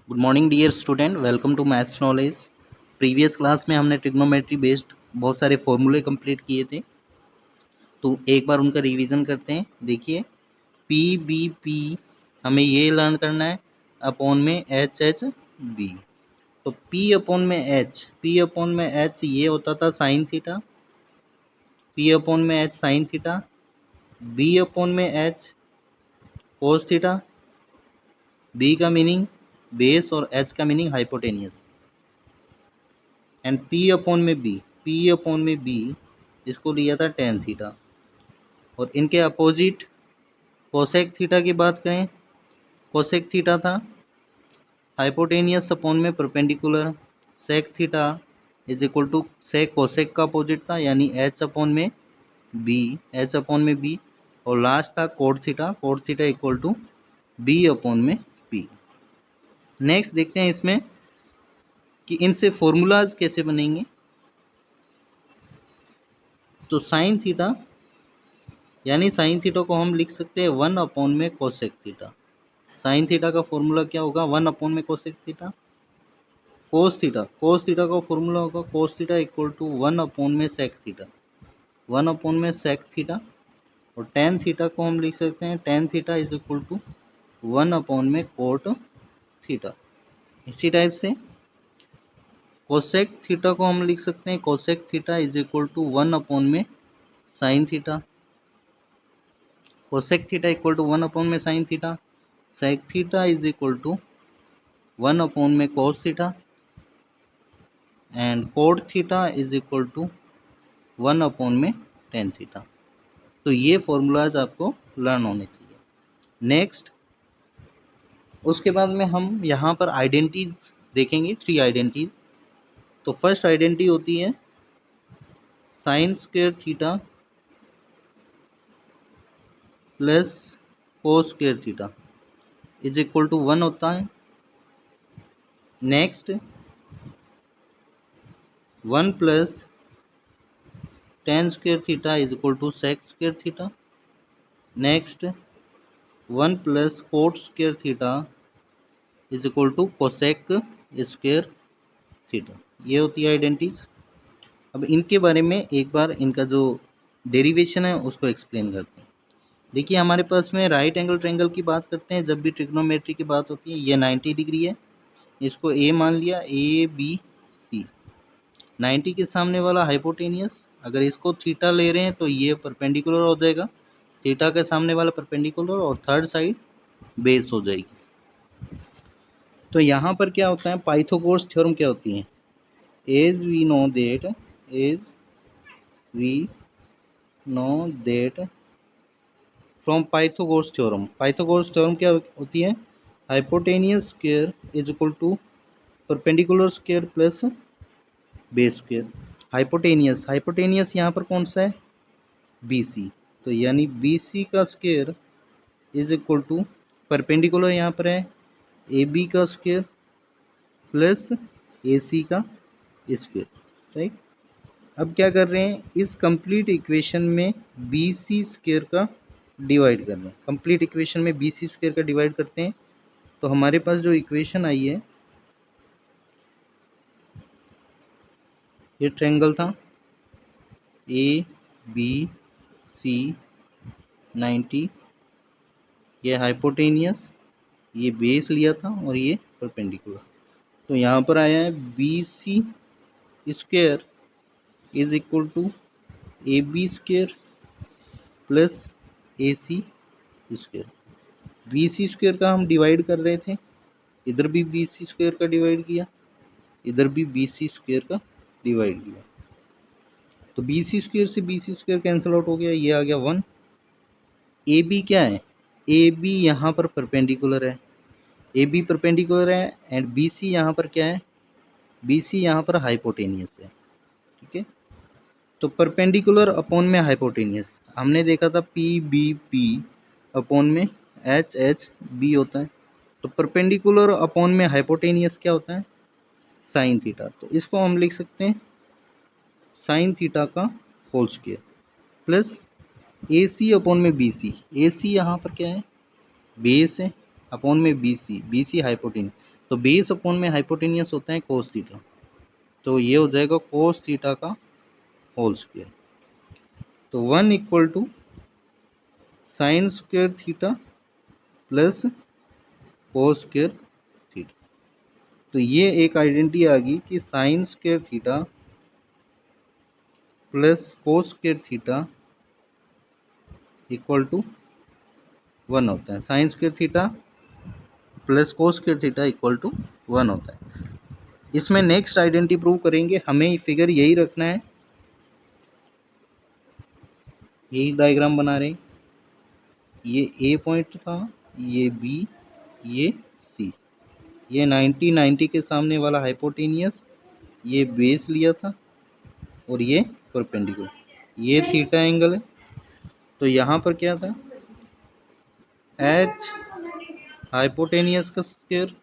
Good morning dear student, welcome to maths knowledge. Previous class में हमने trigonometry based बहुत सारे फॉर्मूले कंप्लीट किए थे, तो एक बार उनका रिवीजन करते हैं। देखिए, पी बी पी हमें ये लर्न करना है अपॉन में एच एच बी। तो पी अपॉन में एच ये होता था साइन थीटा, पी अपॉन में H sine theta, B upon में एच कोस थीटा। बी का मीनिंग बेस और एच का meaning hypotenuse. And P upon में बी इसको लिया था टेन थीटा। और इनके अपोजिट कोसेक थीटा की बात करें, कोसेक थीटा था हाइपोटेनियस अपॉन में perpendicular. Sec theta is equal to sec cosec का अपोजिट था, यानी एच अपॉन में बी। और लास्ट था cot theta equal to B upon में पी। नेक्स्ट देखते हैं इसमें कि इनसे फॉर्मूलाज कैसे बनेंगे। तो साइन थीटा को हम लिख सकते हैं 1 अपॉन में कोसेक थीटा। साइन थीटा का फॉर्मूला क्या होगा? 1 अपॉन में कोसेक थीटा। कोस थीटा का फॉर्मूला होगा cos theta equal to 1 upon में सेक थीटा, 1 अपॉन में सेक थीटा। और टेन थीटा को हम लिख सकते हैं tan theta is equal to 1 upon में कोट थीटा। इसी टाइप से कोसेक थीटा को हम लिख सकते हैं cosec theta is equal to 1 upon में sine theta. Cosec theta equal to 1 upon में sine theta. Sec theta is equal to 1 upon में cos theta. And cot theta is equal to 1 upon में tan theta. तो ये formulas आपको learn होने चाहिए। Next उसके बाद में हम यहाँ पर आइडेंटिटीज देखेंगे, 3 आइडेंटिटीज। तो फर्स्ट आइडेंटिटी होती है sine square theta plus cos square theta is equal to 1 होता है। Next 1 plus tan square theta is equal to sec square theta. Next 1 plus cot square theta is equal to cosec square theta. ये होती है identities. अब इनके बारे में एक बार इनका जो डेरिवेशन है उसको एक्सप्लेन करते हैं। देखिए, हमारे पास में राइट एंगल ट्रायंगल की बात करते हैं जब भी ट्रिग्नोमेट्री की बात होती है। ये 90 डिग्री है, इसको ए मान लिया, ए बी सी। 90 के सामने वाला हाइपोटेनियस, अगर इसको थीटा ले रहे हैं तो ये परपेंडिकुलर हो जाएगा, थीटा के सामने वाला परपेंडिकुलर, और थर्ड साइड बेस हो जाएगी। तो यहाँ पर क्या होता है, पाइथागोरस थ्योरम क्या होती है? As we know that from Pythagoras theorem क्या होती है? Hypotenuse square is equal to perpendicular square plus base square. Hypotenuse यहाँ पर कौन सा है? BC। तो यानी BC का square is equal to perpendicular यहाँ पर है AB का स्क्वायर प्लस AC का स्क्वायर, राइट। अब क्या कर रहे हैं, इस कंप्लीट इक्वेशन में BC स्क्वायर का डिवाइड कर रहे हैं। कंप्लीट इक्वेशन में BC स्क्वायर का डिवाइड करते हैं तो हमारे पास जो इक्वेशन आई है, ये ट्रायंगल था ABC 90, ये हाइपोटेनियस, ये बेस लिया था और ये परपेंडिकुलर। तो यहाँ पर आया है BC square is equal to AB square plus AC square. BC square का हम डिवाइड कर रहे थे, इधर भी BC स्क्वायर का डिवाइड किया, इधर भी BC स्क्वायर का डिवाइड किया। तो BC स्क्वायर से BC स्क्वायर कैंसिल आउट हो गया, ये आ गया 1। AB क्या है? AB यहाँ पर परपेंडिकुलर है, AB परपेंडिकुलर है, एंड BC यहाँ पर क्या है? BC यहाँ पर हाइपोटेनियस है, ठीक है। तो परपेंडिकुलर अपॉन में हाइपोटेनियस हमने देखा था PBP अपॉन में HHB होता है। तो परपेंडिकुलर अपॉन में हाइपोटेनियस क्या होता है? Sine theta. तो इसको हम लिख सकते हैं साइन थीटा का whole square plus AC upon में BC। AC यहाँ पर क्या है? बेस है, अपॉन में BC हाइपोटेनियस। तो बेस अपॉन में हाइपोटेनियस होता है कोस थीटा, तो ये हो जाएगा कोस थीटा का होल स्क्वायर। तो 1 equal to sine square theta plus cos square theta. तो ये एक आइडेंटिटी आ गई कि sine square theta plus cos square theta equal to 1 होता है। Sine square theta plus cos square theta equal to 1 होता है। इसमें नेक्स्ट आइडेंटिटी प्रूव करेंगे, हमें फिगर यही रखना है, यही डायग्राम बना रहे हैं। ये ए पॉइंट था, ये बी, ये सी, ये 90 के सामने वाला हाइपोटेनियस, ये बेस लिया था और ये परपेंडिकुलर, ये थीटा एंगल है। तो यहाँ पर क्या था, एच हाइपोटेनियस का square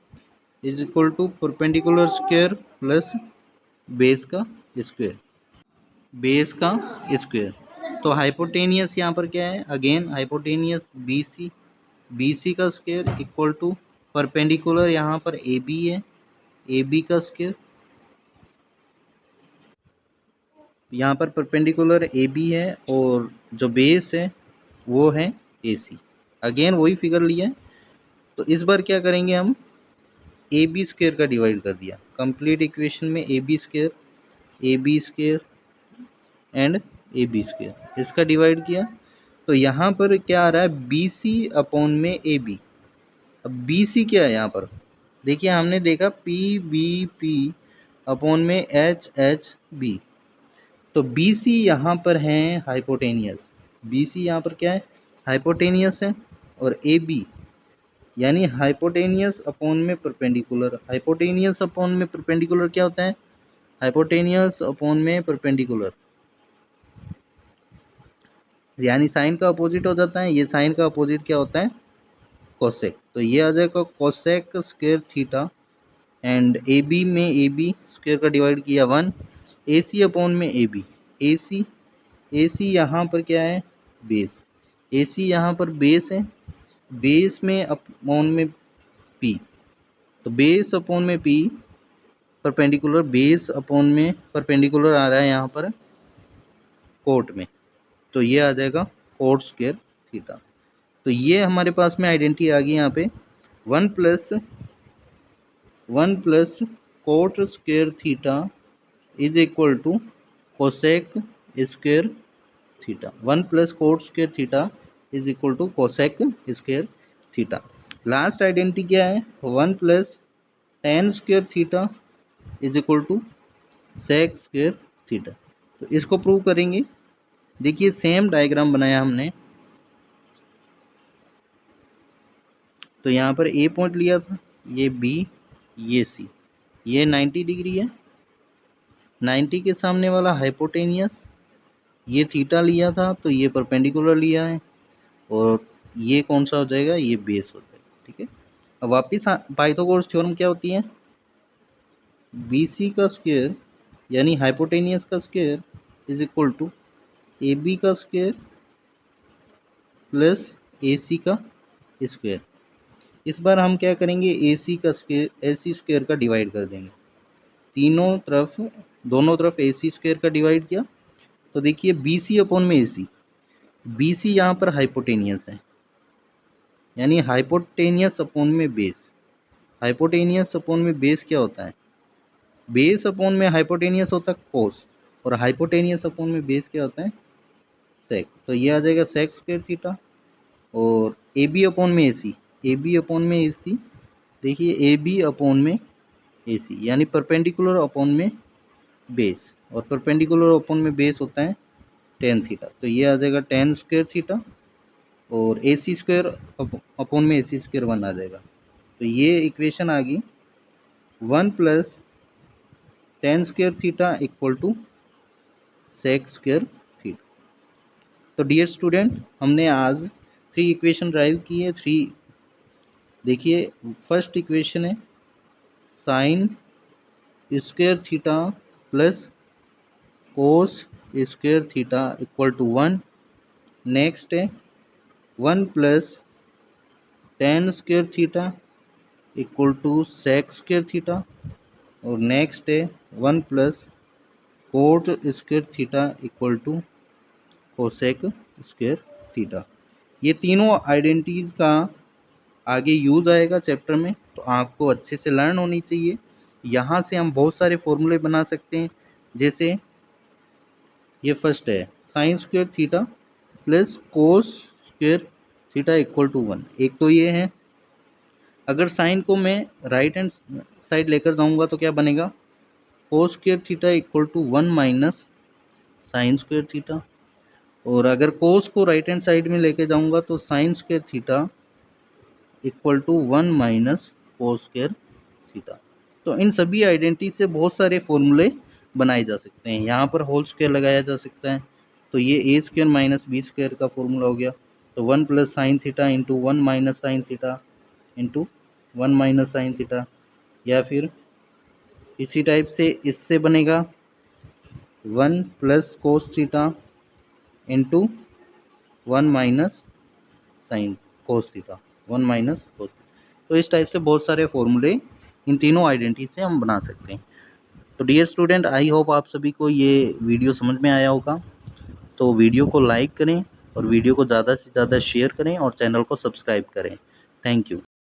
is equal to perpendicular square plus base का स्क्वायर, बेस का स्क्वायर। तो हाइपोटेनियस यहाँ पर क्या है, again hypotenuse B C, B C का स्क्वायर इक्वल टू परपेंडिकुलर यहाँ पर ए बी है, ए बी का स्क्वायर, यहाँ पर परपेंडिकुलर ए बी है और जो बेस है वो है ए सी। अगेन वही फिगर लिया है। तो इस बार क्या करेंगे हम, ए बी स्क्वायर का डिवाइड कर दिया, कंप्लीट इक्वेशन में A B square and A B square, इसका डिवाइड किया। तो यहाँ पर क्या आ रहा है, बी सी अपॉन में ए बी। अब बी सी क्या है यहाँ पर, देखिए हमने देखा पी बी पी अपॉन में एच एच बी। तो बी सी यहाँ पर है हाइपोटेनियस, बी सी यहाँ पर क्या है, हाइपोटेनियस है। और ए बी यानी हाइपोटेनियस अपॉन में परपेंडिकुलर, हाइपोटेनियस अपॉन में परपेंडिकुलर क्या होता है, हाइपोटेनियस अपॉन में परपेंडिकुलर यानी साइन का अपोजिट हो जाता है। ये साइन का अपोजिट क्या होता है, कोसेक। तो ये आ जाएगा cosec square theta and A B में ए बी स्क्वायर का डिवाइड किया 1, ए सी अपॉन में ए बी, ए सी यहाँ पर क्या है, बेस, ए सी यहाँ पर बेस है, बेस में अपॉन में पी, तो बेस अपॉन में पी परपेंडिकुलर, बेस अपॉन में परपेंडिकुलर आ रहा है यहाँ पर कोट में, तो ये आ जाएगा कोट स्क्वायर थीटा। तो ये हमारे पास में आइडेंटिटी आ गई यहाँ पे, one plus cot square theta is equal to cosec square theta, 1 plus cot square theta is equal to cosec square theta. Last identity क्या है, 1 plus tan square theta is equal to sec square theta. तो इसको prove करेंगे। देखिए same diagram बनाया हमने, तो यहाँ पर ए पॉइंट लिया था, ये बी, ये सी, ये 90 डिग्री है, 90 के सामने वाला हाइपोटेनियस, ये थीटा लिया था तो ये परपेंडिकुलर लिया है, और ये कौन सा हो जाएगा, ये बेस हो जाएगा। ठीक है, अब वापिस पाइथागोरस थ्योरम क्या होती है, बी सी का स्क्वायर यानी हाइपोटेनियस का square is equal to A B का स्क्वायर प्लस ए सी का स्क्वायर। इस बार हम क्या करेंगे, ए सी का स्क्वायर, ए सी स्क्वायर का डिवाइड कर देंगे, तीनों तरफ, दोनों तरफ ए सी स्क्वायर का डिवाइड किया। तो देखिए बी सी अपॉन में ए सी, बी सी यहाँ पर हाइपोटेनियस है यानी हाइपोटेनियस अपॉन में बेस, हाइपोटेनियस अपॉन में बेस क्या होता है, बेस अपॉन में हाइपोटेनियस होता है कोस, और हाइपोटेनियस अपॉन में बेस क्या होता है, सेक। तो ये आ जाएगा सेक स्क्वायर थीटा। और ए बी अपॉन में ए सी, ए बी अपॉन में ए सी, देखिए ए बी अपॉन में ए सी यानी परपेंडिकुलर अपॉन में बेस, और परपेंडिकुलर अपॉन में बेस होता है टेन थीटा। तो ये आ जाएगा टेन स्क्वायर थीटा, और ए सी स्क्वायर अपॉन में ए सी स्क्वायर 1 आ जाएगा। तो ये इक्वेशन आ गई 1 plus tan square theta equal to sec square theta. तो डियर स्टूडेंट, हमने आज 3 इक्वेशन ड्राइव की है। 3 देखिए, फर्स्ट इक्वेशन है sine square theta plus cos square theta equal to 1। Next है 1 plus tan square theta equal to sec square theta, और next है 1 plus cot square theta equal to cosec square theta. ये तीनों identities का आगे use आएगा chapter में, तो आपको अच्छे से लर्न होनी चाहिए। यहाँ से हम बहुत सारे फॉर्मूले बना सकते हैं, जैसे ये फर्स्ट है sine square theta plus cos square theta equal to 1। एक तो ये है, अगर साइन को मैं राइट हैंड साइड लेकर जाऊंगा तो क्या बनेगा, cos square theta equal to 1 minus sine square theta, और अगर कोस को राइट हैंड साइड में लेके जाऊंगा तो sine square theta equal to 1 minus cos square theta. तो इन सभी आइडेंटिटी से बहुत सारे फॉर्मूले बनाए जा सकते हैं। यहाँ पर होल स्क्वायर लगाया जा सकता है, तो ये ए स्क्वायर माइनस बी स्क्वायर का फॉर्मूला हो गया। तो 1 plus sine theta into 1 minus sine theta into 1 minus sine theta, या फिर इसी टाइप से इससे बनेगा 1 plus cos theta into 1 minus sine cos theta, 1 minus कोस। तो इस टाइप से बहुत सारे फॉर्मूले इन तीनों आइडेंटिटी से हम बना सकते हैं। तो डियर स्टूडेंट, आई होप आप सभी को ये वीडियो समझ में आया होगा। तो वीडियो को लाइक करें और वीडियो को ज़्यादा से ज़्यादा शेयर करें और चैनल को सब्सक्राइब करें। Thank you.